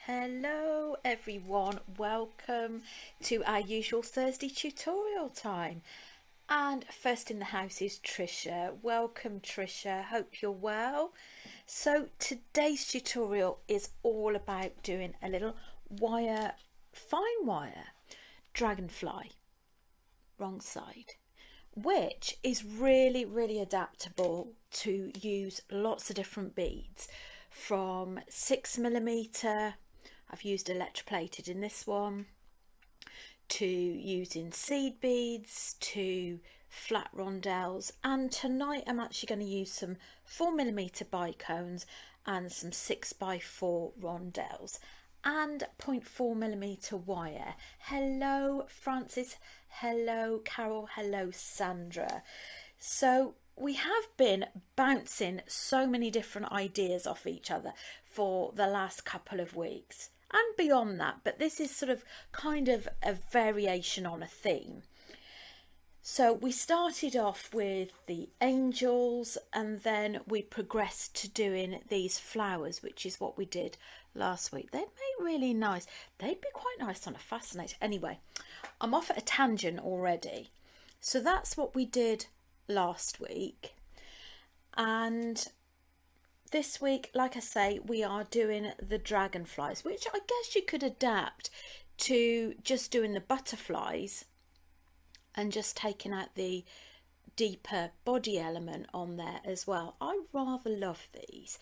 Hello everyone, welcome to our usual Thursday tutorial time. And first in the house is Trisha. Welcome Trisha, hope you're well. So today's tutorial is all about doing a little fine wire dragonfly, wrong side, which is really adaptable to use lots of different beads from 6mm. I've used electroplated in this one, to using seed beads, to flat rondelles, and tonight I'm actually going to use some 4mm bicones and some 6x4 rondelles and 0.4mm wire. Hello Francis, hello Carol, hello Sandra. So we have been bouncing so many different ideas off each other for the last couple of weeks and beyond that, but this is sort of kind of a variation on a theme. So we started off with the angels and then we progressed to doing these flowers, which is what we did last week. They'd make really nice, they'd be quite nice on a fascinator. Anyway, I'm off at a tangent already. So that's what we did last week, and this week, like I say, we are doing the dragonflies, which I guess you could adapt to just doing the butterflies and just taking out the deeper body element on there as well. I rather love these.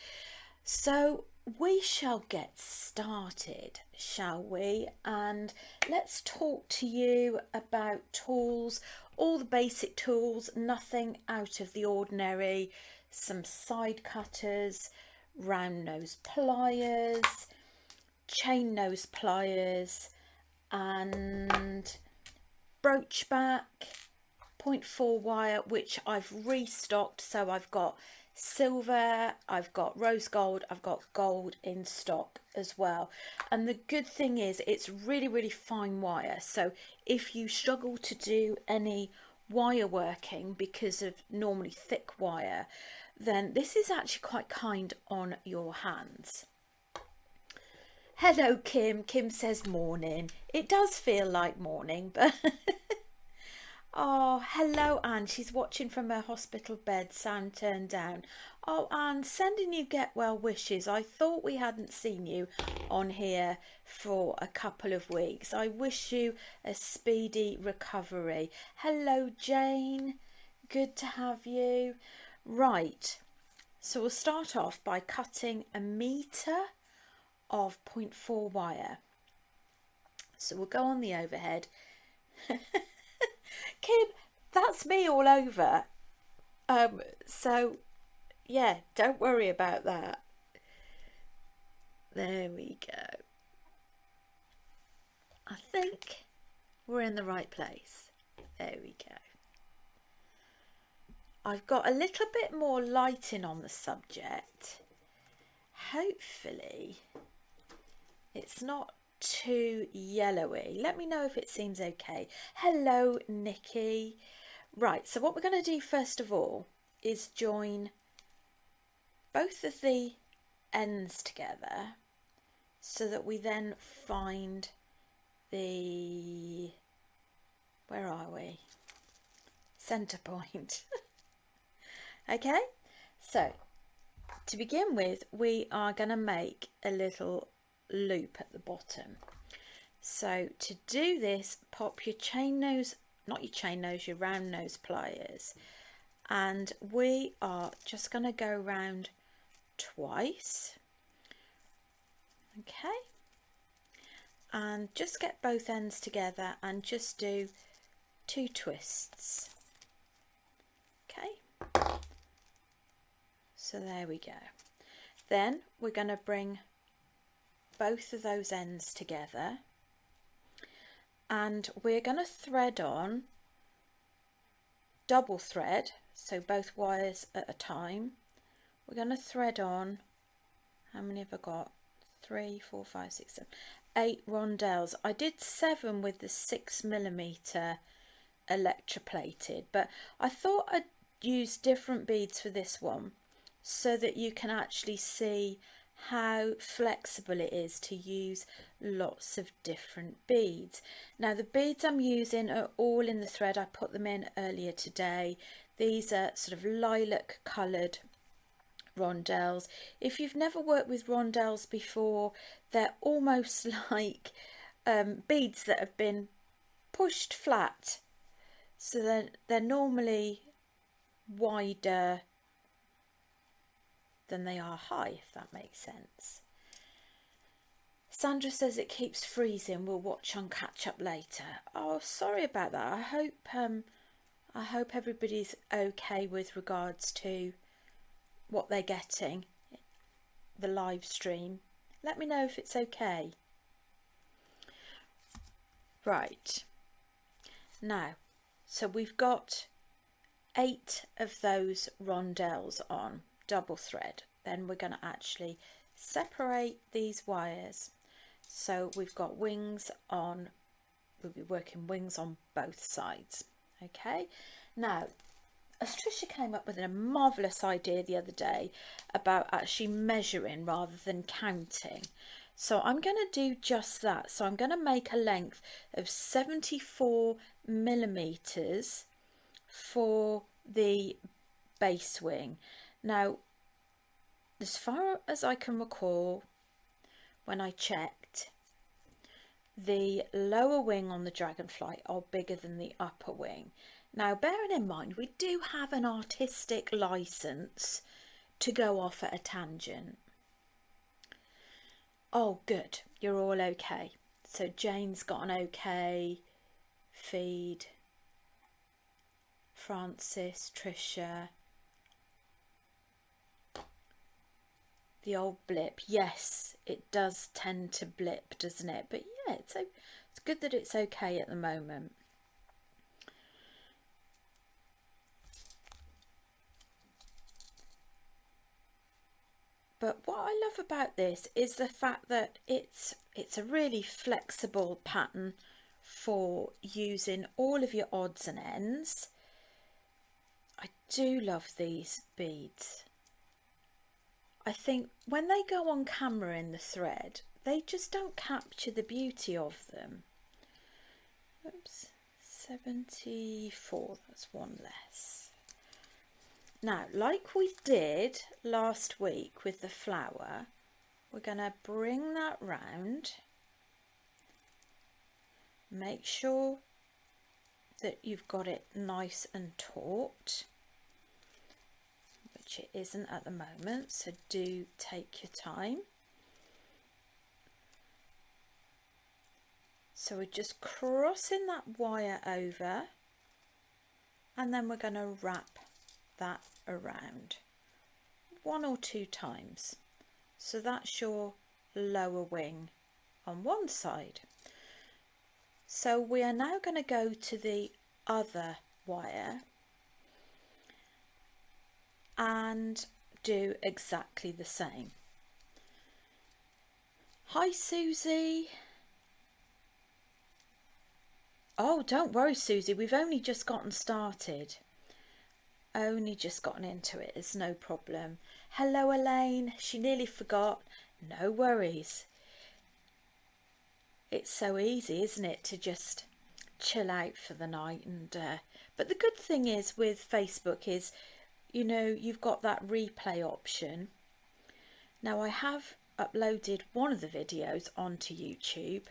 So we shall get started, shall we? And let's talk to you about tools, all the basic tools, nothing out of the ordinary. Some side cutters, round nose pliers, chain nose pliers, and brooch back 0.4 wire, which I've restocked. So I've got silver, I've got rose gold, I've got gold in stock as well. And the good thing is it's really fine wire, so if you struggle to do any wire working because of normally thick wire, then this is actually quite kind on your hands. Hello Kim. Kim says morning. It does feel like morning, but oh, hello Anne. She's watching from her hospital bed, sound turned down. Oh Anne, sending you get well wishes. I thought we hadn't seen you on here for a couple of weeks. I wish you a speedy recovery. Hello Jane, good to have you. Right, so we'll start off by cutting 1 metre of 0.4 wire. So we'll go on the overhead. Kim, that's me all over. So yeah, don't worry about that. There we go. I think we're in the right place. There we go. I've got a little bit more lighting on the subject. Hopefully it's not too yellowy. Let me know if it seems okay. Hello Nikki. Right, so what we're going to do first of all is join both of the ends together so that we then find the, where are we, center point. Okay, so to begin with, we are going to make a little loop at the bottom. So to do this, pop your chain nose, not your chain nose, your round nose pliers, and we are just going to go round twice. Okay, and just get both ends together and just do 2 twists. Okay, so there we go. Then we're going to bring both of those ends together and we're going to thread on double thread, so both wires at a time. We're going to thread on, how many have I got? 3, 4, 5, 6, 7, 8 rondelles. I did 7 with the 6mm electroplated, but I thought I'd use different beads for this one so that you can actually see how flexible it is to use lots of different beads. Now the beads I'm using are all in the thread. I put them in earlier today. These are sort of lilac coloured rondelles. If you've never worked with rondelles before, they're almost like beads that have been pushed flat. So they're normally wider than they are high, if that makes sense. Sandra says it keeps freezing. We'll watch on catch up later. Oh, sorry about that. I hope everybody's okay with regards to what they're getting, the live stream. Let me know if it's okay. Right, now, so we've got 8 of those rondelles on double thread. Then we're going to actually separate these wires. So we've got wings on, we'll be working wings on both sides. Okay, now as Trisha came up with a marvellous idea the other day about actually measuring rather than counting. So I'm going to do just that. So I'm going to make a length of 74 millimeters for the base wing. Now, as far as I can recall, when I checked, the lower wing on the dragonfly are bigger than the upper wing. Now, bearing in mind, we do have an artistic license to go off at a tangent. Oh, good. You're all okay. So Jane's got an okay feed. Francis, Trisha. The old blip. Yes, it does tend to blip, doesn't it? But yeah, it's good that it's okay at the moment. But what I love about this is the fact that it's a really flexible pattern for using all of your odds and ends. I do love these beads. I think when they go on camera in the thread, they just don't capture the beauty of them. Oops, 74, that's one less. Now, like we did last week with the flower, we're going to bring that round. Make sure that you've got it nice and taut, which it isn't at the moment, so do take your time. So we're just crossing that wire over, and then we're going to wrap that around 1 or 2 times. So that's your lower wing on one side. So we are now going to go to the other wire and do exactly the same. Hi Susie. Oh, don't worry Susie, we've only just gotten started. Only just gotten into it, it's no problem. Hello Elaine, she nearly forgot. No worries. It's so easy, isn't it, to just chill out for the night. And but the good thing is with Facebook is, you know, you've got that replay option. Now I have uploaded one of the videos onto YouTube,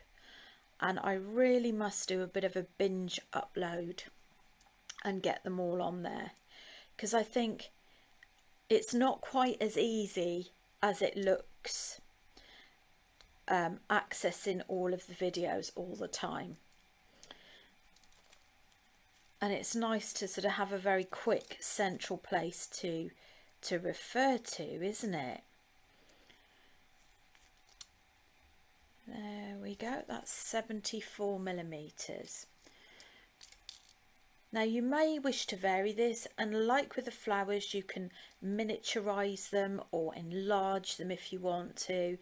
and I really must do a bit of a binge upload and get them all on there, because I think it's not quite as easy as it looks, accessing all of the videos all the time. And it's nice to sort of have a very quick central place to refer to, isn't it? There we go, that's 74 millimeters. Now you may wish to vary this, and like with the flowers, you can miniaturize them or enlarge them if you want to.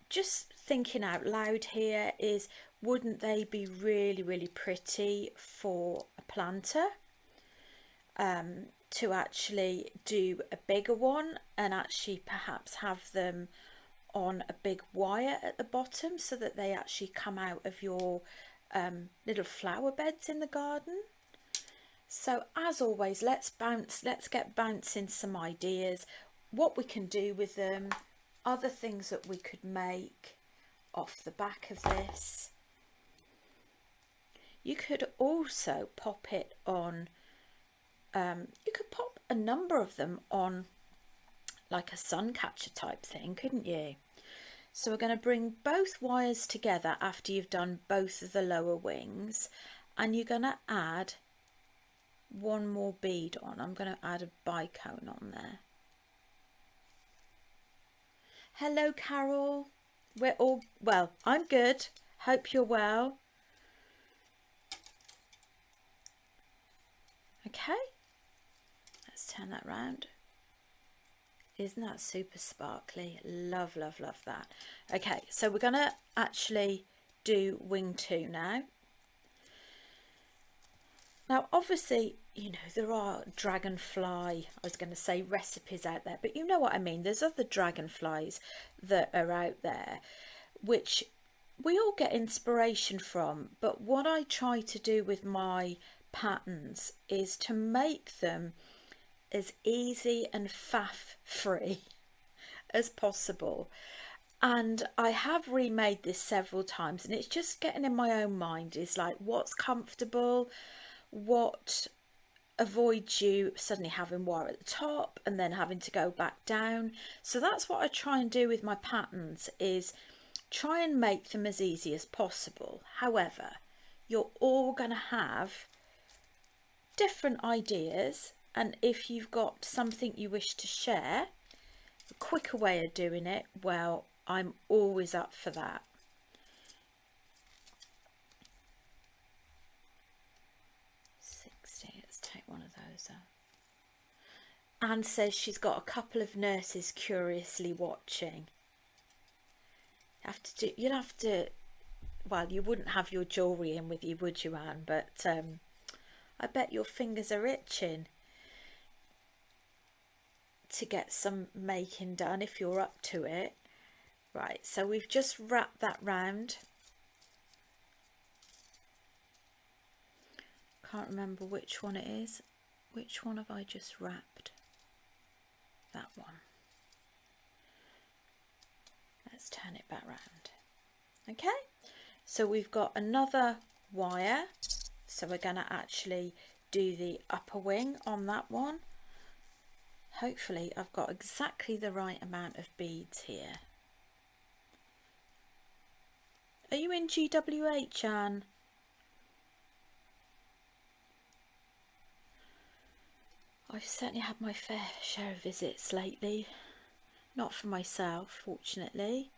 Just thinking out loud here is, wouldn't they be really, really pretty for a planter? to actually do a bigger one and actually perhaps have them on a big wire at the bottom so that they actually come out of your little flower beds in the garden. So as always, let's get bouncing some ideas, what we can do with them, other things that we could make off the back of this. You could also pop it on, you could pop a number of them on like a sun catcher type thing, couldn't you? So we're going to bring both wires together after you've done both of the lower wings, and you're going to add one more bead on. I'm going to add a bicone on there. Hello Carol, we're all well. I'm good, hope you're well. Okay, let's turn that round. Isn't that super sparkly? Love, love, love that. Okay, so we're going to actually do wing 2 now. Now, obviously, you know, there are dragonfly, I was going to say recipes out there, but you know what I mean. There's other dragonflies that are out there, which we all get inspiration from. But what I try to do with my patterns is to make them as easy and faff free as possible. And I have remade this several times, and it's just getting in my own mind is like what's comfortable, what avoids you suddenly having wire at the top and then having to go back down. So that's what I try and do with my patterns, is try and make them as easy as possible. However, you're all going to have different ideas, and if you've got something you wish to share, a quicker way of doing it, well, I'm always up for that. Let's take one of those out. Anne says she's got a couple of nurses curiously watching. You'll have to, well, you wouldn't have your jewellery in with you, would you, Anne? But I bet your fingers are itching to get some making done if you're up to it. Right, so we've just wrapped that round. Can't remember which one it is. Which one have I just wrapped? That one. Let's turn it back round. Okay, so we've got another wire, so we're going to actually do the upper wing on that one. Hopefully I've got exactly the right amount of beads here. Are you in GWH, Anne? I've certainly had my fair share of visits lately. Not for myself, fortunately.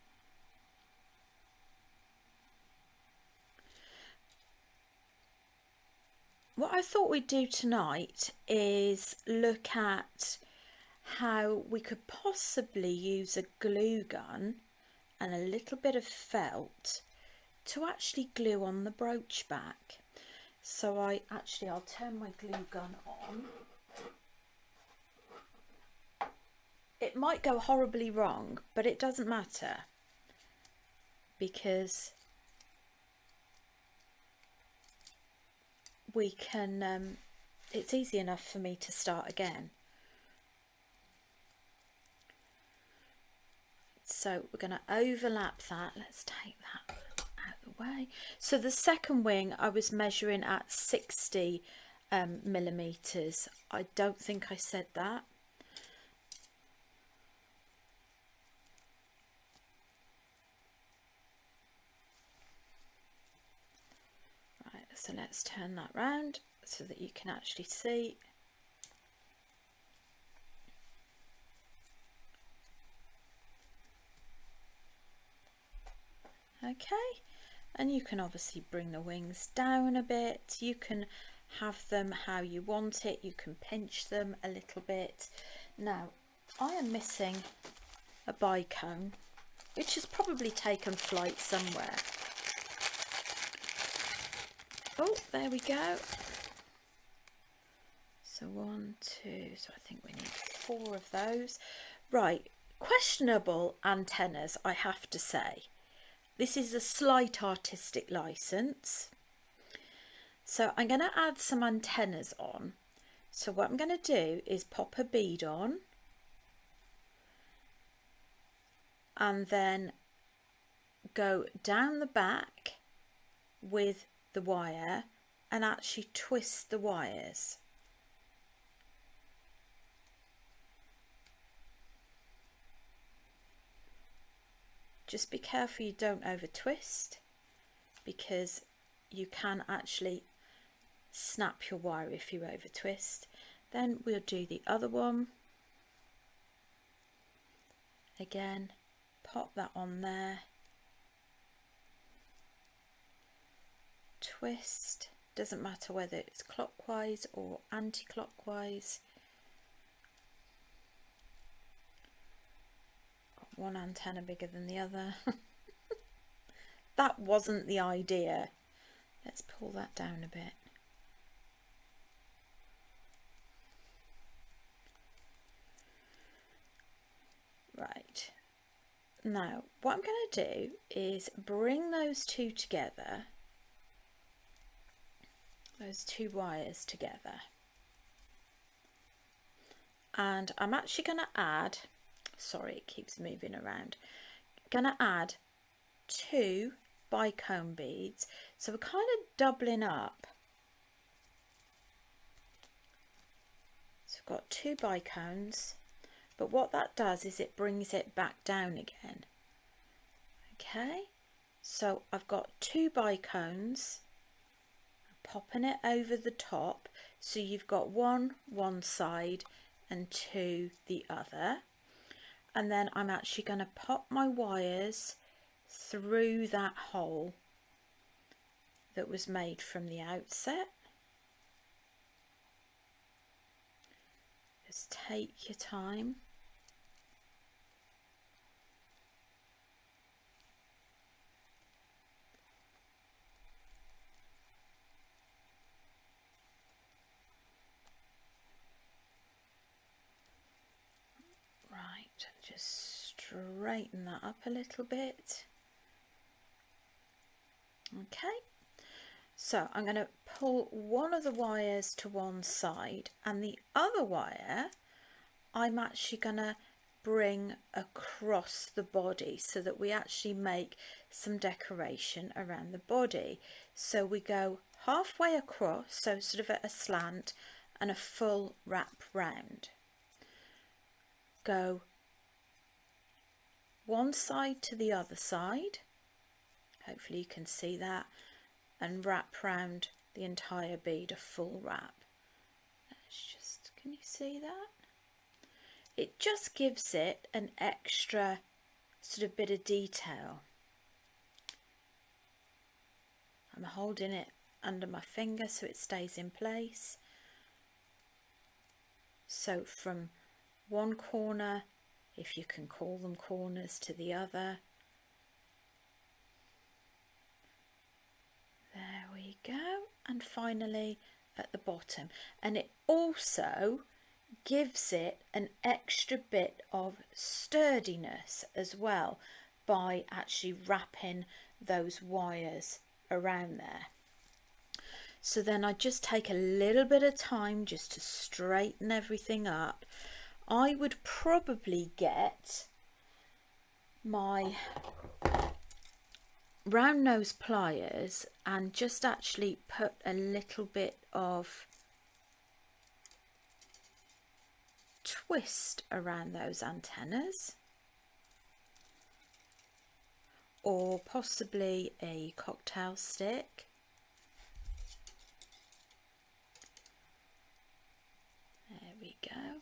What I thought we'd do tonight is look at how we could possibly use a glue gun and a little bit of felt to actually glue on the brooch back. So I'll turn my glue gun on. It might go horribly wrong, but it doesn't matter, because we can, it's easy enough for me to start again. So we're going to overlap that. Let's take that out of the way. So the second wing I was measuring at 60 millimeters. I don't think I said that. Right, so let's turn that round so that you can actually see. Okay, and you can obviously bring the wings down a bit. You can have them how you want it. You can pinch them a little bit. Now, I am missing a bicone, which has probably taken flight somewhere. Oh, there we go. So 1, 2, so I think we need 4 of those. Right, questionable antennas, I have to say. This is a slight artistic license. So I'm going to add some antennas on. So what I'm going to do is pop a bead on and then go down the back with the wire and actually twist the wires. Just be careful you don't over twist, because you can actually snap your wire if you over twist. Then we'll do the other one. Again, pop that on there, twist, doesn't matter whether it's clockwise or anti-clockwise. Got one antenna bigger than the other. That wasn't the idea. Let's pull that down a bit. Right, now what I'm going to do is bring those two together, those two wires together, and I'm actually going to add, sorry it keeps moving around, going to add 2 bicone beads, so we're kind of doubling up. So we've got 2 bicones, but what that does is it brings it back down again. Okay, so I've got 2 bicones, popping it over the top, so you've got one side and 2 the other, and then I'm actually going to pop my wires through that hole that was made from the outset. Just take your time. Right, just straighten that up a little bit. Okay, so I'm going to pull one of the wires to one side, and the other wire I'm actually going to bring across the body so that we actually make some decoration around the body. So we go halfway across, so sort of at a slant, and a full wrap round. Go one side to the other side, hopefully you can see that, and wrap round the entire bead, a full wrap. Let's just, can you see that? It just gives it an extra sort of bit of detail. I'm holding it under my finger so it stays in place. So from one corner, if you can call them corners, to the other. There we go. And finally at the bottom. And it also gives it an extra bit of sturdiness as well by actually wrapping those wires around there. So then I just take a little bit of time just to straighten everything up. I would probably get my round nose pliers and just actually put a little bit of twist around those antennas, or possibly a cocktail stick. There we go.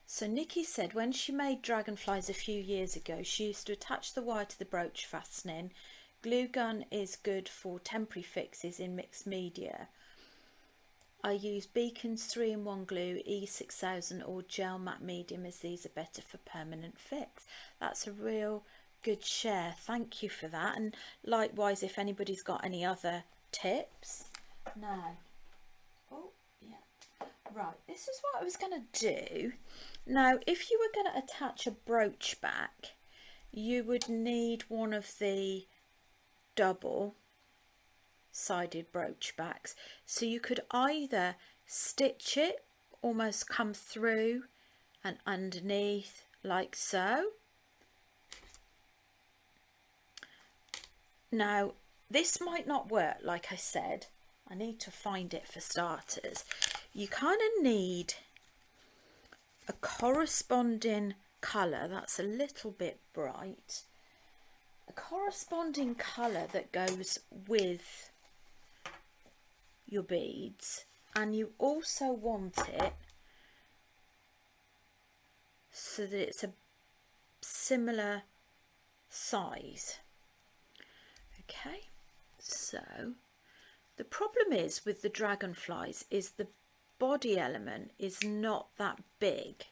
So Nikki said when she made dragonflies a few years ago, she used to attach the wire to the brooch fastening. Glue gun is good for temporary fixes in mixed media. I use Beacon's 3-in-1 glue, E6000 or gel matte medium, as these are better for permanent fix. That's a real good share. Thank you for that. And likewise, if anybody's got any other tips. Now, Right, this is what I was going to do. Now, if you were going to attach a brooch back, you would need one of the double sided brooch backs. So you could either stitch it, almost come through and underneath like so. Now, this might not work, like I said. I need to find it for starters. You kind of need a corresponding colour that's a little bit bright, a corresponding colour that goes with your beads, and you also want it so that it's a similar size. Okay, so the problem is with the dragonflies is the body element is not that big.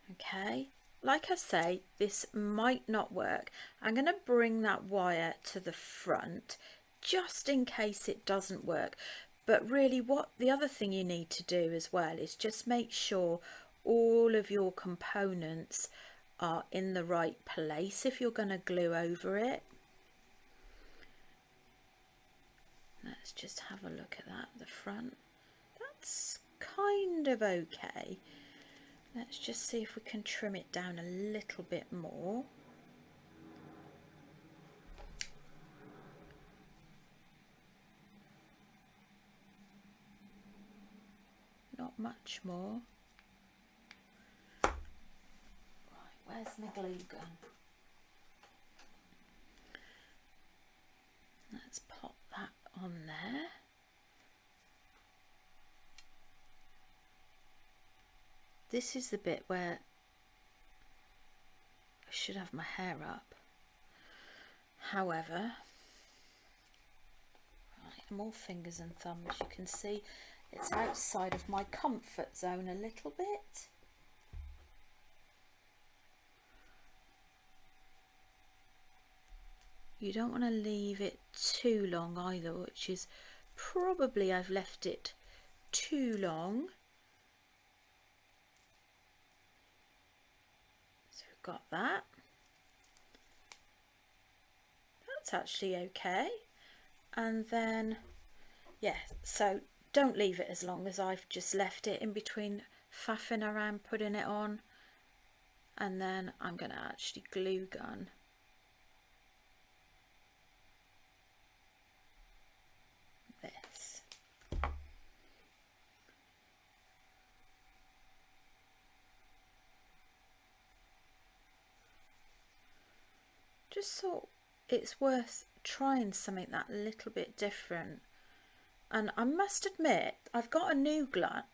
Okay, like I say, this might not work. I'm going to bring that wire to the front just in case it doesn't work. But really, what the other thing you need to do as well is just make sure all of your components are in the right place if you're going to glue over it. Let's just have a look at that, the front. That's kind of okay. Let's just see if we can trim it down a little bit more. Not much more. Right, where's my glue gun? Let's pop that on there. This is the bit where I should have my hair up. However, right, I'm all fingers and thumbs. You can see it's outside of my comfort zone a little bit. You don't want to leave it too long either, which is probably I've left it too long. So we've got that. That's actually okay. And then, yeah, so don't leave it as long as I've just left it in between faffing around putting it on. And then I'm going to actually glue gun this. Just thought it's worth trying something that little bit different. And I must admit, I've got a new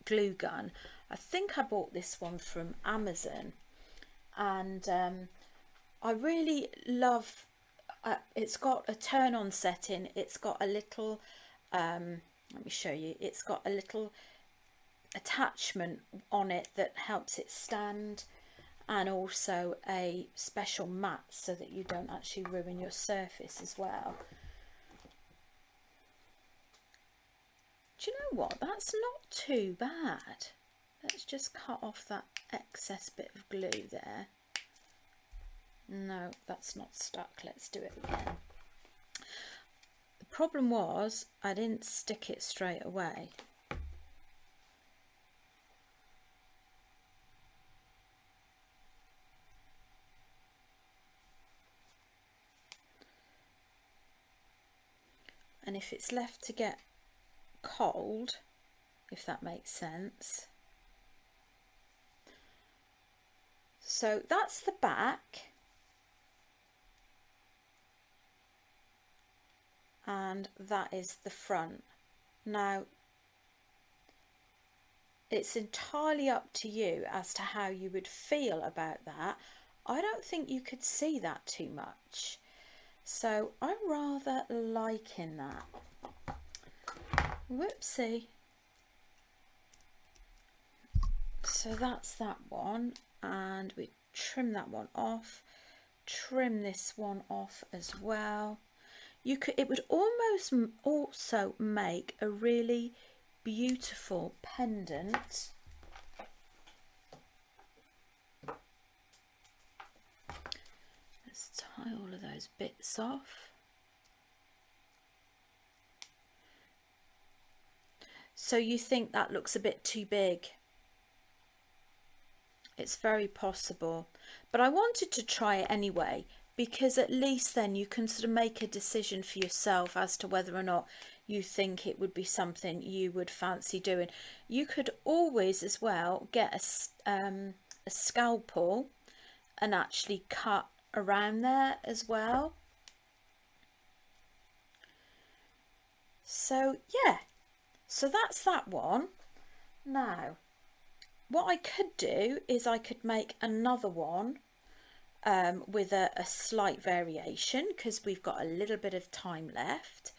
glue gun. I think I bought this one from Amazon, and I really love it's got a turn on setting. It's got a little let me show you, it's got a little attachment on it that helps it stand, and also a special mat so that you don't actually ruin your surface as well. Do you know what? That's not too bad. Let's just cut off that excess bit of glue there. No, that's not stuck. Let's do it again. The problem was I didn't stick it straight away. And if it's left to get cold, if that makes sense. So that's the back, and that is the front. Now it's entirely up to you as to how you would feel about that. I don't think you could see that too much, so I'm rather liking that. Whoopsie. So that's that one, and we trim that one off, trim this one off as well. You could, it would almost also make a really beautiful pendant. Let's tie all of those bits off. So you think that looks a bit too big? It's very possible, but I wanted to try it anyway, because at least then you can sort of make a decision for yourself as to whether or not you think it would be something you would fancy doing. You could always as well get a scalpel and actually cut around there as well. So yeah, so that's that one. Now what I could do is I could make another one with a slight variation, because we've got a little bit of time left,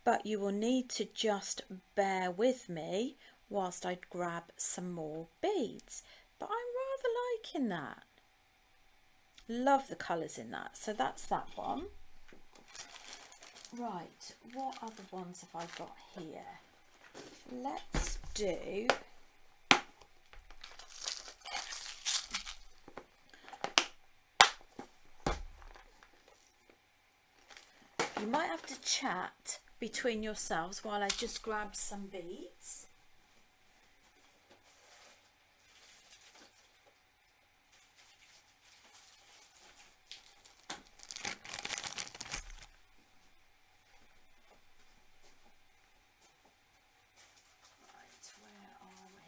but you will need to just bear with me whilst I grab some more beads. But I'm rather liking that. Love the colours in that. So that's that one. Right, what other ones have I got here? Let's do... You might have to chat between yourselves while I just grab some beads. Right, where are we?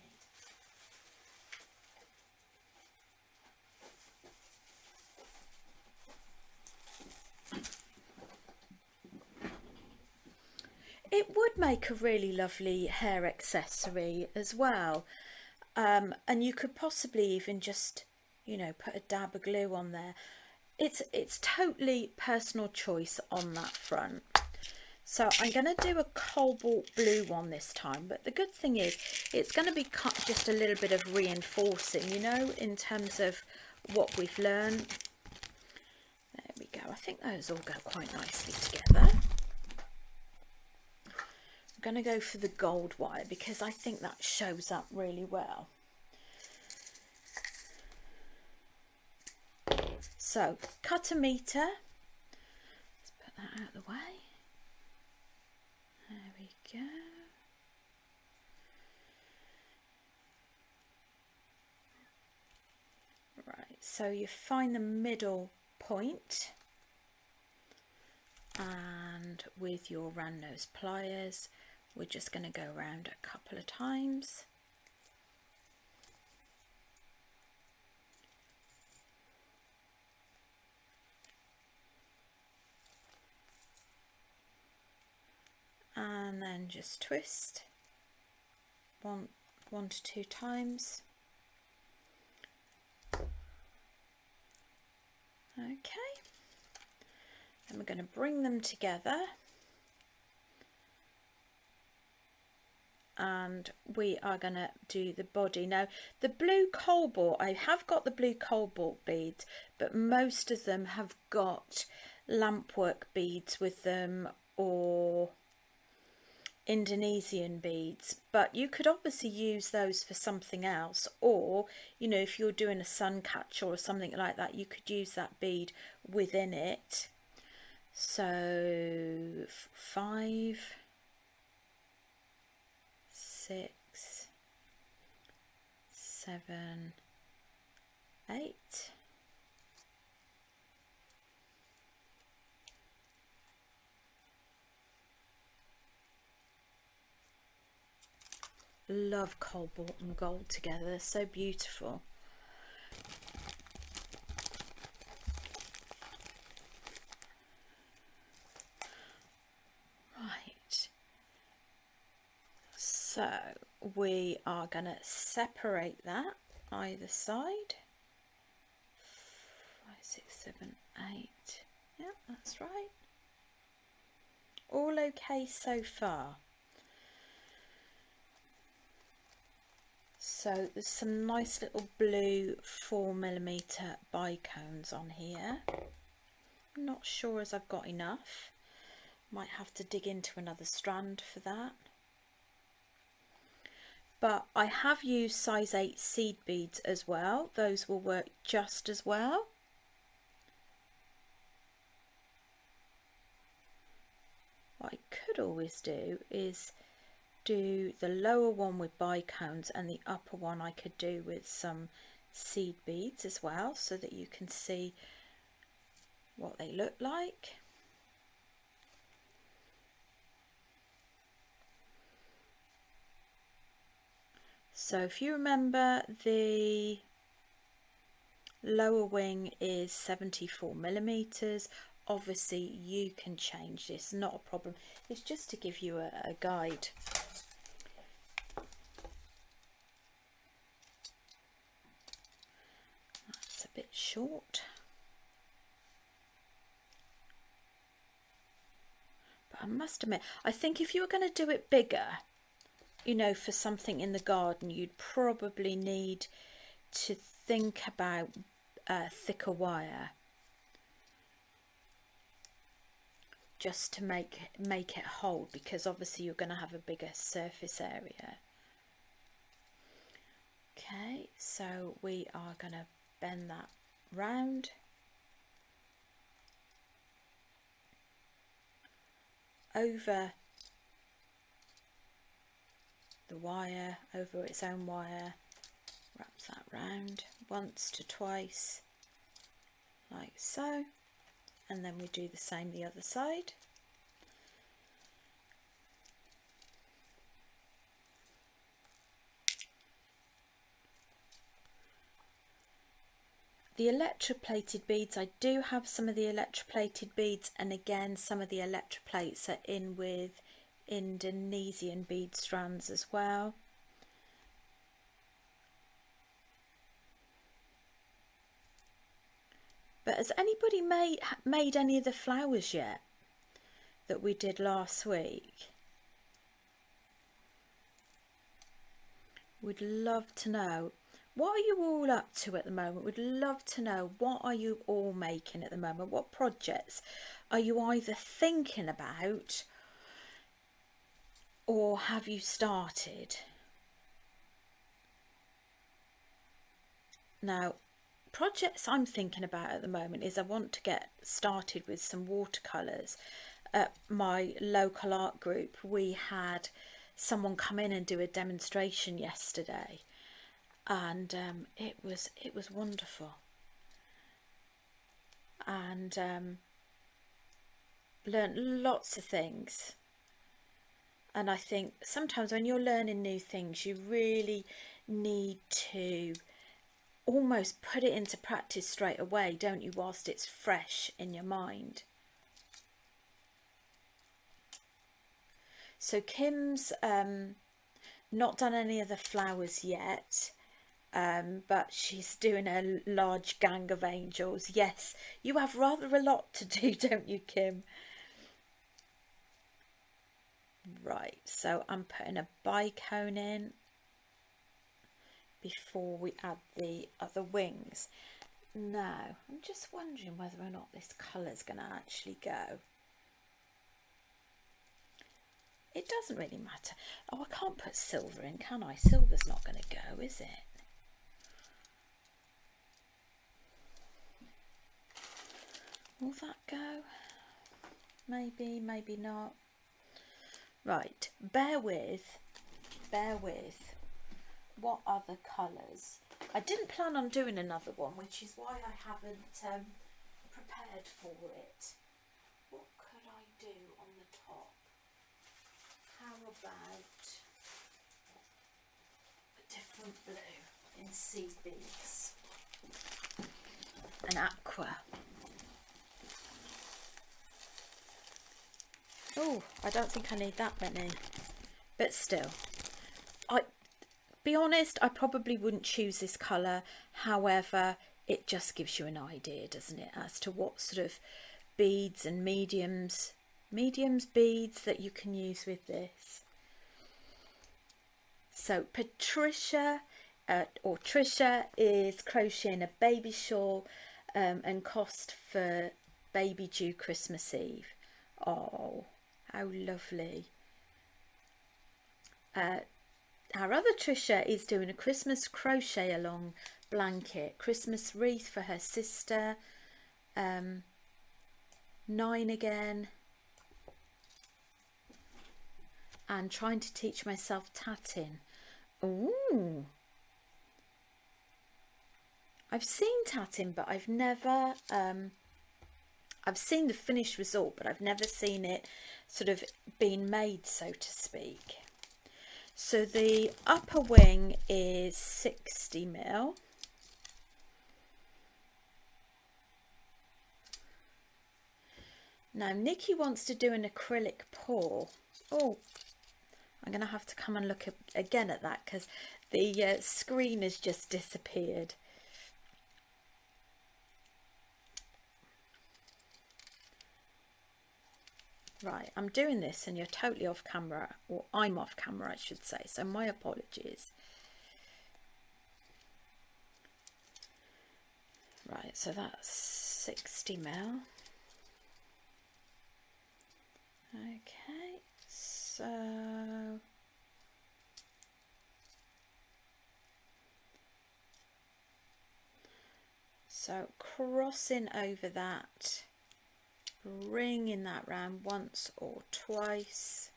It would make a really lovely hair accessory as well, and you could possibly even just, you know, put a dab of glue on there. It's totally personal choice on that front. So I'm going to do a cobalt blue one this time, but the good thing is it's going to be cut just a little bit of reinforcing, you know, in terms of what we've learned. There we go. I think those all go quite nicely together. I'm going to go for the gold wire because I think that shows up really well. So cut a metre. Let's put that out of the way. There we go. Right, so you find the middle point, and with your round nose pliers we're just going to go around a couple of times. And then just twist one to two times. Okay, then we're going to bring them together, and we are going to do the body. Now the blue cobalt, I have got the blue cobalt beads, but most of them have got lampwork beads with them, or Indonesian beads, but you could obviously use those for something else, or you know, if you're doing a sun catcher or something like that, you could use that bead within it. So 5, 6, 7, 8. Love cobalt and gold together, they're so beautiful. Right, so we are going to separate that either side. 5, 6, 7, 8. Yeah, that's right. All okay so far. So there's some nice little blue 4mm bicones on here. I'm not sure as I've got enough, Might have to dig into another strand for that. But I have used size 8 seed beads as well. Those will work just as well. What I could always do is do the lower one with bicones and the upper one I could do with some seed beads as well, so that you can see what they look like. So if you remember, the lower wing is 74mm. Obviously you can change this, not a problem. It's just to give you a guide. That's a bit short. But I must admit, I think if you were going to do it bigger, you know, for something in the garden, you'd probably need to think about thicker wire, just to make it hold, because obviously you're going to have a bigger surface area. Okay, so we are going to bend that round. Over the wire, over its own wire, wrap that round once to twice, like so, and then we do the same the other side. The electroplated beads, I do have some of the electroplated beads, and again some of the electroplates are in with Indonesian bead strands as well. But has anybody made any of the flowers yet that we did last week? We'd love to know. What are you all up to at the moment? We'd love to know, what are you all making at the moment? What projects are you either thinking about or have you started? Now, projects I'm thinking about at the moment is I want to get started with some watercolours. At my local art group, we had someone come in and do a demonstration yesterday, and it was wonderful, and learnt lots of things. And I think sometimes when you're learning new things, you really need to almost put it into practice straight away, don't you, whilst it's fresh in your mind. So Kim's not done any of the flowers yet, but she's doing a large gang of angels. Yes, you have rather a lot to do, don't you, Kim? Right, so I'm putting a bicone in before we add the other wings. Now, I'm just wondering whether or not this colour's going to actually go. It doesn't really matter. Oh, I can't put silver in, can I? Silver's not going to go, is it? Will that go? Maybe, maybe not. Right, bear with. What other colours? I didn't plan on doing another one, which is why I haven't prepared for it. What could I do on the top? How about a different blue in seed beads? An aqua. Oh, I don't think I need that many, but still. Be honest, I probably wouldn't choose this colour. However, it just gives you an idea, doesn't it, as to what sort of beads and mediums beads that you can use with this. So Patricia or Trisha is crocheting a baby shawl and cost for baby due Christmas Eve. Oh, How lovely. Our other Trisha is doing a Christmas crochet along blanket, Christmas wreath for her sister. 9 again. And trying to teach myself tatting. Ooh. I've seen tatting, but I've never, I've seen the finished result, but I've never seen it sort of being made, so to speak. So the upper wing is 60mm. Now Nikki wants to do an acrylic paw. Oh, I'm going to have to come and look again at that because the screen has just disappeared. Right, I'm doing this and you're totally off camera, or I'm off camera I should say, so my apologies. Right, so that's 60mm. Okay, so crossing over that, bringing that round once or twice.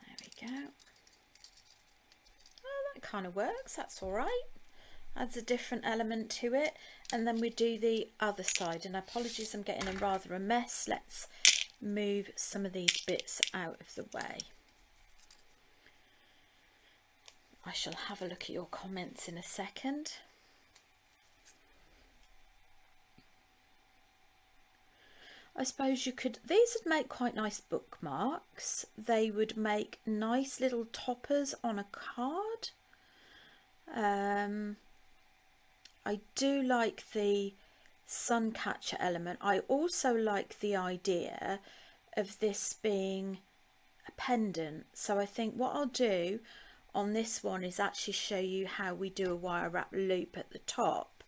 There we go. Oh, that kind of works, that's all right. Adds a different element to it. And then we do the other side, and apologies I'm getting in rather a mess. Let's move some of these bits out of the way. I shall have a look at your comments in a second. I suppose you could, these would make quite nice bookmarks. They would make nice little toppers on a card. I do like the sun catcher element. I also like the idea of this being a pendant. So I think what I'll do on this one is actually show you how we do a wire wrap loop at the top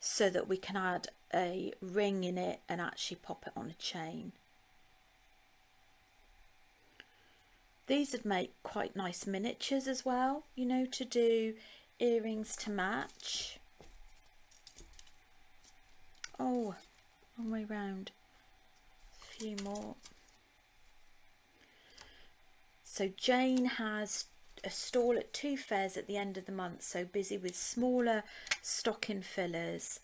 so that we can add a ring in it and actually pop it on a chain. These would make quite nice miniatures as well, you know, to do earrings to match. Oh, one way round, a few more. So Jane has a stall at 2 fairs at the end of the month, so busy with smaller stocking fillers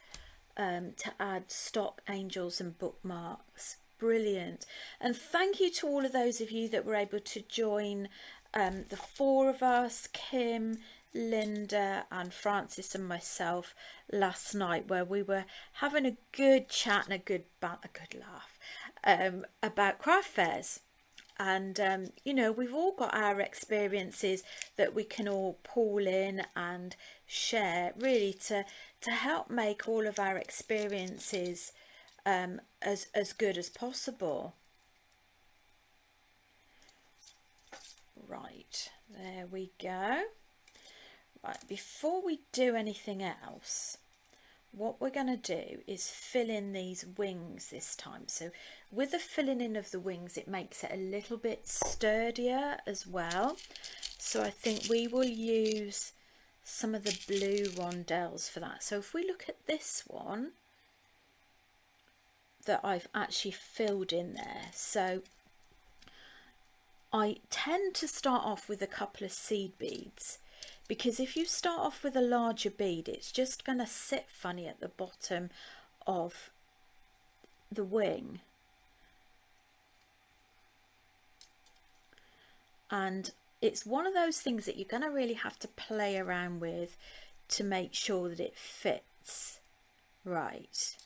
to add stock angels and bookmarks. Brilliant. And thank you to all of those of you that were able to join the 4 of us, Kim, Linda and Francis and myself last night, where we were having a good chat and a good laugh about craft fairs. And you know, we've all got our experiences that we can all pull in and share, really to help make all of our experiences as good as possible. Right, there we go. Right, before we do anything else, what we're going to do is fill in these wings this time. So with the filling in of the wings, it makes it a little bit sturdier as well. So I think we will use some of the blue rondelles for that. So if we look at this one that I've actually filled in there, so I tend to start off with a couple of seed beads, because if you start off with a larger bead, it's just going to sit funny at the bottom of the wing. And it's one of those things that you're going to really have to play around with to make sure that it fits right.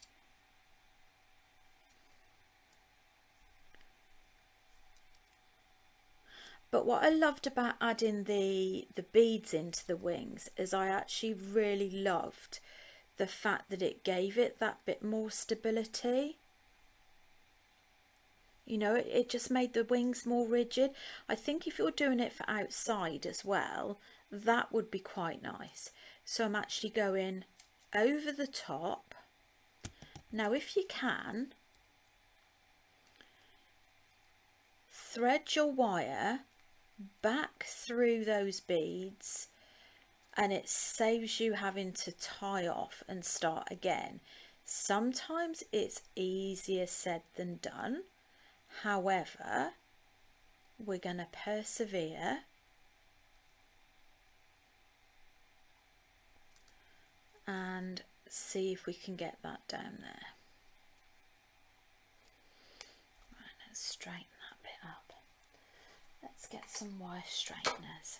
But what I loved about adding the beads into the wings is I actually really loved the fact that it gave it that bit more stability. You know, it just made the wings more rigid. I think if you're doing it for outside as well, that would be quite nice. So I'm actually going over the top. Now, if you can, thread your wire back through those beads, and it saves you having to tie off and start again. Sometimes it's easier said than done. However, we're going to persevere and see if we can get that down there. Right, let's straighten that bit up. Let's get some wire straighteners.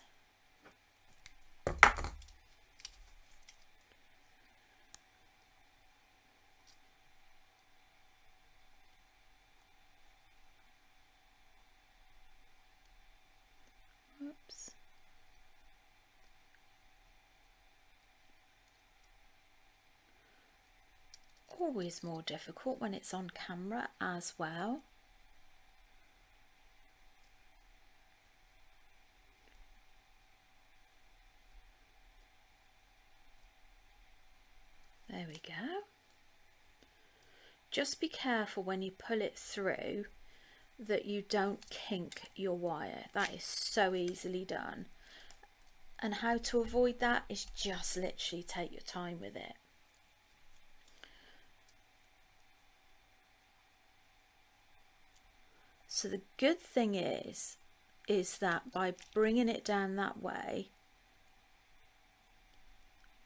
Oops. Always more difficult when it's on camera as well. There we go. Just be careful when you pull it through that you don't kink your wire. That is so easily done. And how to avoid that is just literally take your time with it. So the good thing is that by bringing it down that way,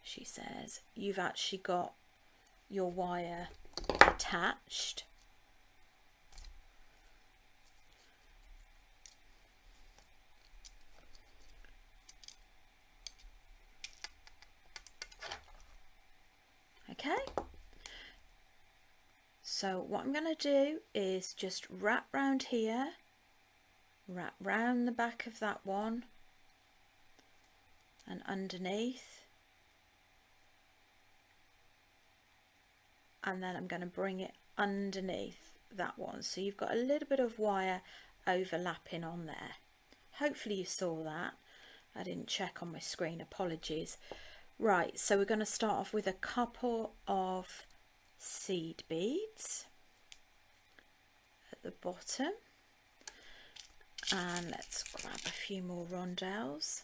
she says, you've actually got your wire attached. Okay. So what I'm going to do is just wrap round here, wrap round the back of that one and underneath, and then I'm going to bring it underneath that one. So you've got a little bit of wire overlapping on there. Hopefully you saw that. I didn't check on my screen, apologies. Right, so we're going to start off with a couple of seed beads at the bottom, and let's grab a few more rondelles.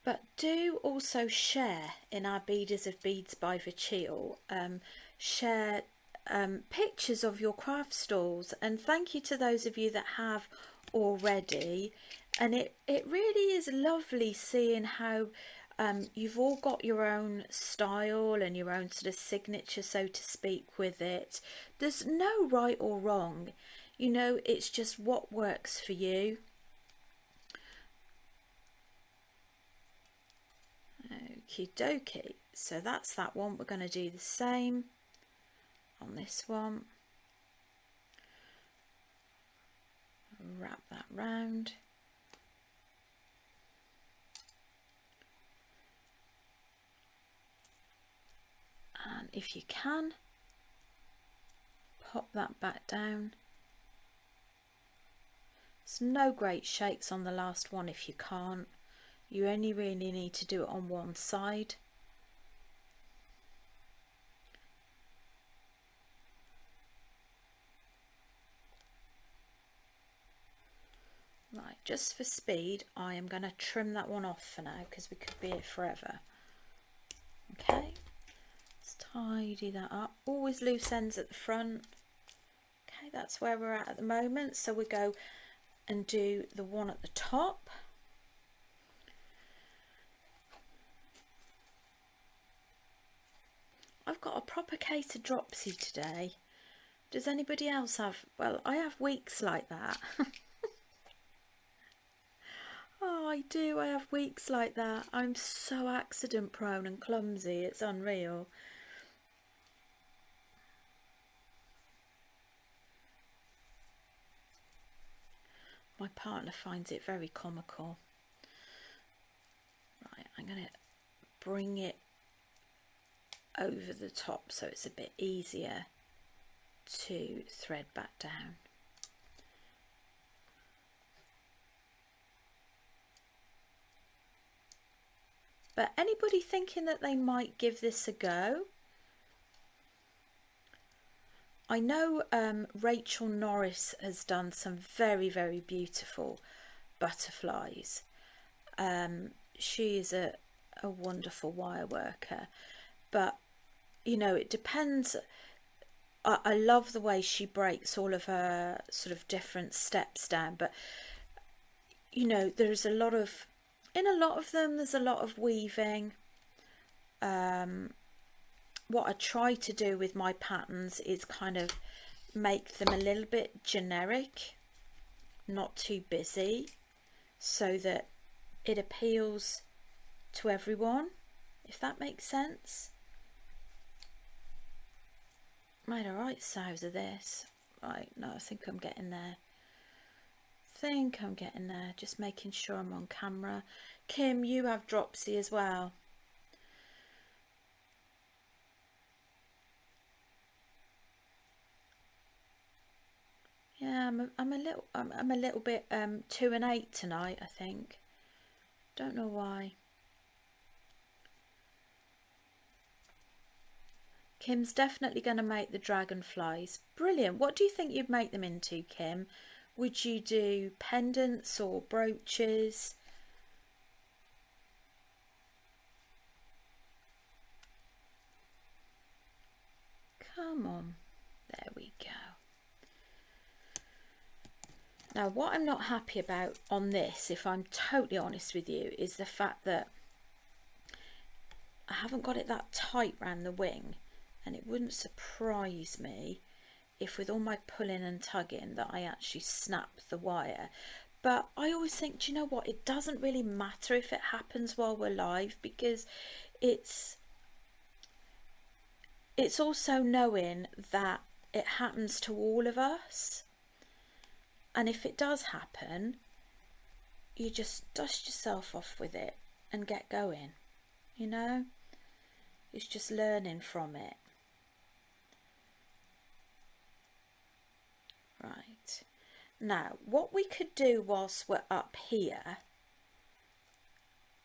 But do also share in our Beaders of Beads by Vachil, share pictures of your craft stalls, and thank you to those of you that have already. And it really is lovely seeing how you've all got your own style and your own sort of signature, so to speak, with it. There's no right or wrong, you know, it's just what works for you. Okie dokie, so that's that one. We're going to do the same on this one. Wrap that round. And if you can, pop that back down. There's no great shakes on the last one if you can't. You only really need to do it on one side. Right, just for speed, I am going to trim that one off for now because we could be here forever. Okay, let's tidy that up. Always loose ends at the front. Okay, that's where we're at the moment. So we go and do the one at the top. I've got a proper case of dropsy today. Does anybody else have? Well, I have weeks like that. Oh, I do. I have weeks like that. I'm so accident prone and clumsy. It's unreal. My partner finds it very comical. Right, I'm going to bring it over the top so it's a bit easier to thread back down. But anybody thinking that they might give this a go? I know Rachel Norris has done some very, very beautiful butterflies. She is a wonderful wire worker, but you know, it depends. I love the way she breaks all of her sort of different steps down, but you know, there's a lot of, in a lot of them, there's a lot of weaving. What I try to do with my patterns is kind of make them a little bit generic, not too busy, so that it appeals to everyone, if that makes sense. Made a right souse of this. Right, no, I think I'm getting there. Just making sure I'm on camera. Kim, you have dropsy as well. Yeah, I'm a little bit 2 and 8 tonight, I think. Don't know why. Kim's definitely going to make the dragonflies. Brilliant. What do you think you'd make them into, Kim? Would you do pendants or brooches? Come on. There we go. Now, what I'm not happy about on this, if I'm totally honest with you, is the fact that I haven't got it that tight round the wing, and it wouldn't surprise me if with all my pulling and tugging that I actually snap the wire. But I always think, do you know what, it doesn't really matter if it happens while we're live, because it's also knowing that it happens to all of us. And if it does happen, you just dust yourself off with it and get going, you know? It's just learning from it. Right. Now, what we could do whilst we're up here,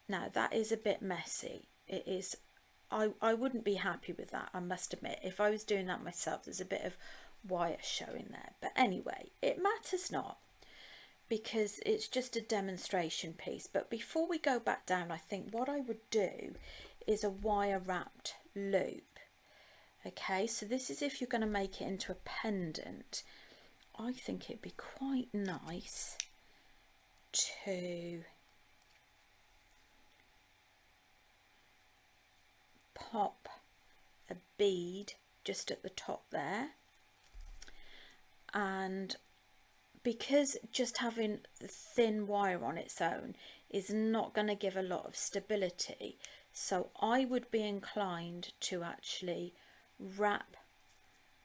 now that is a bit messy. It is, I wouldn't be happy with that, I must admit. If I was doing that myself, there's a bit of wire showing there. But anyway, it matters not, because it's just a demonstration piece. But before we go back down, I think what I would do is a wire wrapped loop. Okay, so this is if you're going to make it into a pendant. I think it'd be quite nice to pop a bead just at the top there, and because just having thin wire on its own is not going to give a lot of stability, so I would be inclined to actually wrap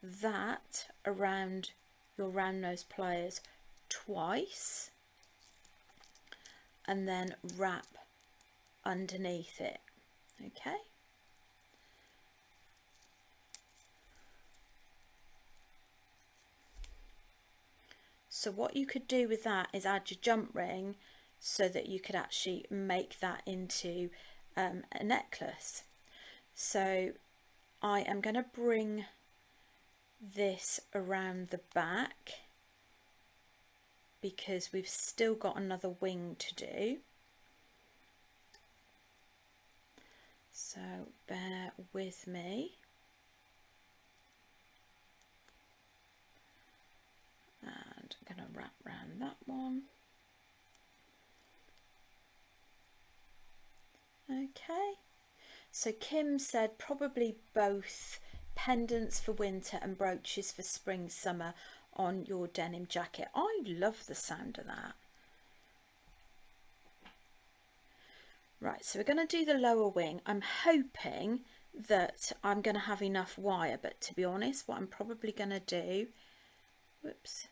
that around your round nose pliers twice and then wrap underneath it. Okay, so what you could do with that is add your jump ring so that you could actually make that into a necklace. So I am going to bring this around the back because we've still got another wing to do. So bear with me. And I'm going to wrap around that one. Okay, so Kim said probably both pendants for winter and brooches for spring summer on your denim jacket. I love the sound of that. Right, so we're going to do the lower wing. I'm hoping that I'm going to have enough wire, but to be honest, what I'm probably going to do, whoops,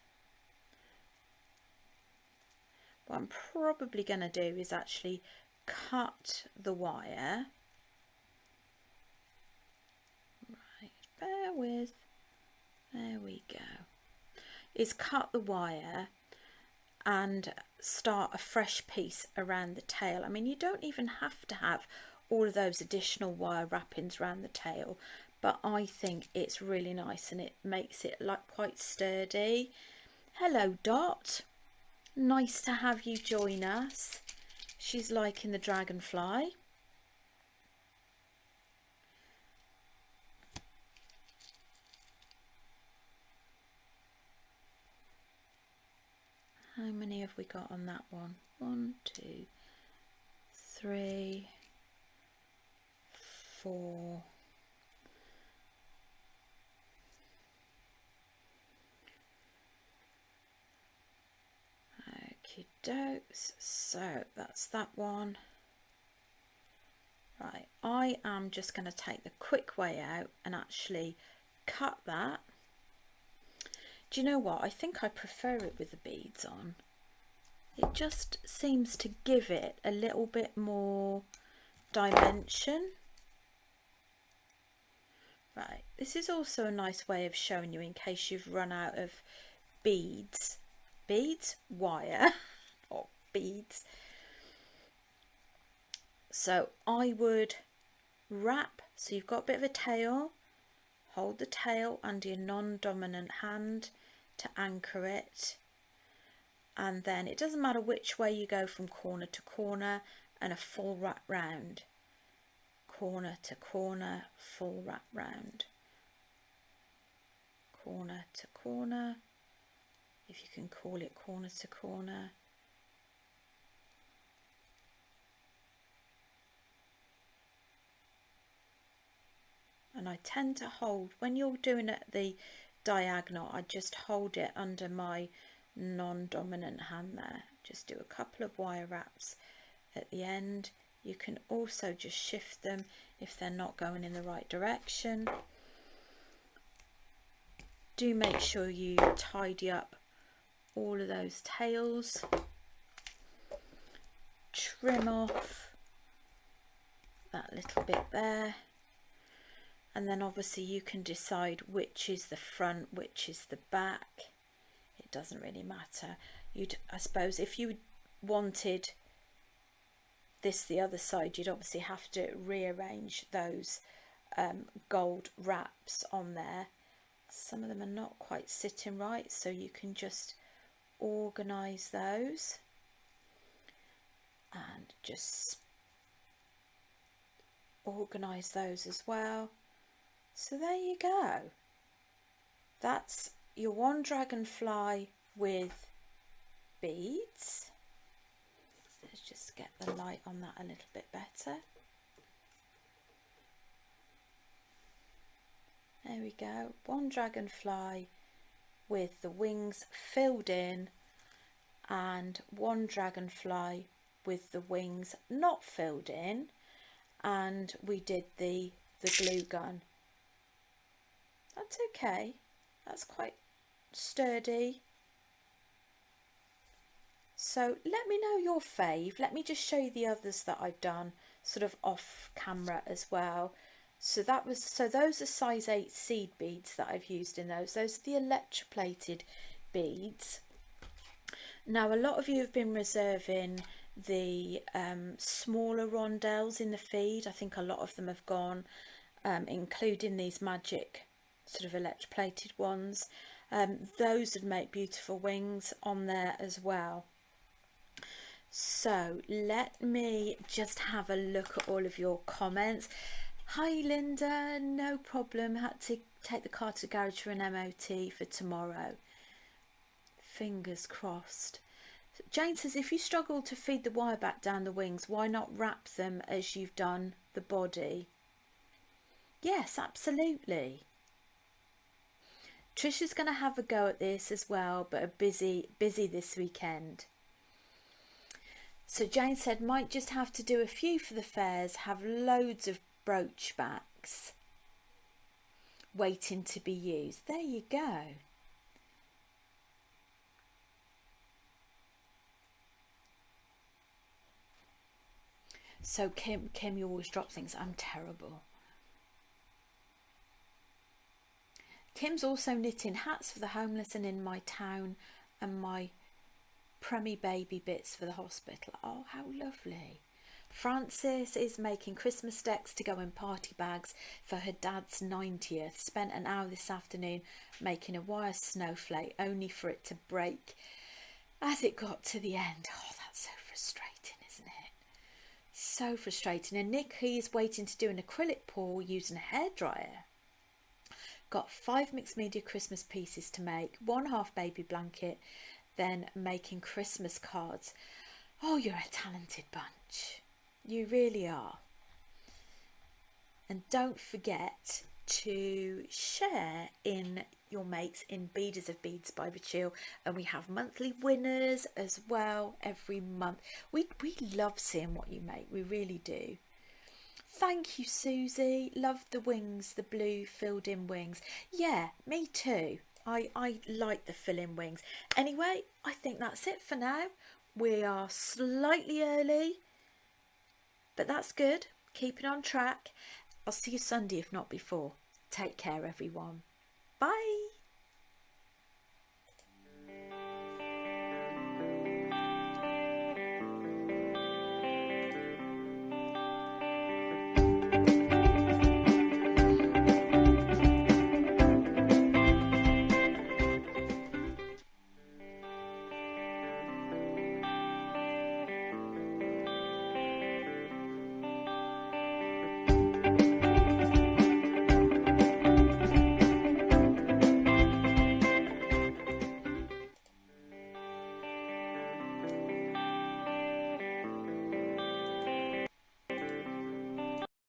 what I'm probably going to do is actually cut the wire. Right, bear with. There we go. Is cut the wire and start a fresh piece around the tail. I mean, you don't even have to have all of those additional wire wrappings around the tail, but I think it's really nice and it makes it like quite sturdy. Hello Dot, nice to have you join us. She's liking the dragonfly. How many have we got on that one? 1, 2, 3, 4. Okie dokes. So that's that one. Right, I am just going to take the quick way out and actually cut that. Do you know what? I think I prefer it with the beads on. It just seems to give it a little bit more dimension. Right, this is also a nice way of showing you in case you've run out of beads. Beads? Wire. Or beads. So I would wrap, so you've got a bit of a tail, hold the tail under your non-dominant hand to anchor it, and then it doesn't matter which way you go from corner to corner, and a full wrap round, corner to corner, full wrap round, corner to corner, if you can call it corner to corner. And I tend to hold, when you're doing it the diagonal, I just hold it under my non-dominant hand there. Just do a couple of wire wraps at the end. You can also just shift them if they're not going in the right direction. Do make sure you tidy up all of those tails. Trim off that little bit there. And then obviously you can decide which is the front, which is the back. It doesn't really matter. I suppose if you wanted this the other side, you'd obviously have to rearrange those gold wraps on there. Some of them are not quite sitting right, so you can just organise those and just organise those as well. So there you go. That's your one dragonfly with beads. Let's just get the light on that a little bit better. There we go. One dragonfly with the wings filled in, and one dragonfly with the wings not filled in, and we did the glue gun. That's okay, that's quite sturdy. So let me know your fave. Let me just show you the others that I've done sort of off camera as well. So those are size 8 seed beads that I've used in those. Those are the electroplated beads. Now a lot of you have been reserving the smaller rondelles in the feed. I think a lot of them have gone, including these magic sort of electroplated ones. Those would make beautiful wings on there as well. So let me just have a look at all of your comments. Hi Linda, no problem, had to take the car to the garage for an MOT for tomorrow. Fingers crossed. Jane says, if you struggle to feed the wire back down the wings, why not wrap them as you've done the body? Yes, absolutely. Trisha's going to have a go at this as well, but are busy this weekend. So Jane said, might just have to do a few for the fairs, have loads of brooch backs waiting to be used. There you go. So Kim, you always drop things. I'm terrible. Kim's also knitting hats for the homeless and in my town, and my Premi baby bits for the hospital. Oh, how lovely. Frances is making Christmas decks to go in party bags for her dad's 90th. Spent an hour this afternoon making a wire snowflake, only for it to break as it got to the end. Oh, that's so frustrating, isn't it? So frustrating. And Nikki's waiting to do an acrylic pour using a hairdryer. Got 5 mixed media Christmas pieces to make, 1/2 baby blanket, then making Christmas cards. Oh, you're a talented bunch. You really are. And don't forget to share in your makes in Beaders of Beads by Rachel, and we have monthly winners as well every month. We love seeing what you make, we really do. Thank you, Susie. Love the wings, the blue filled in wings. Yeah, me too. I like the fill in wings. Anyway, I think that's it for now. We are slightly early, but that's good. Keeping on track. I'll see you Sunday, if not before. Take care, everyone. Bye.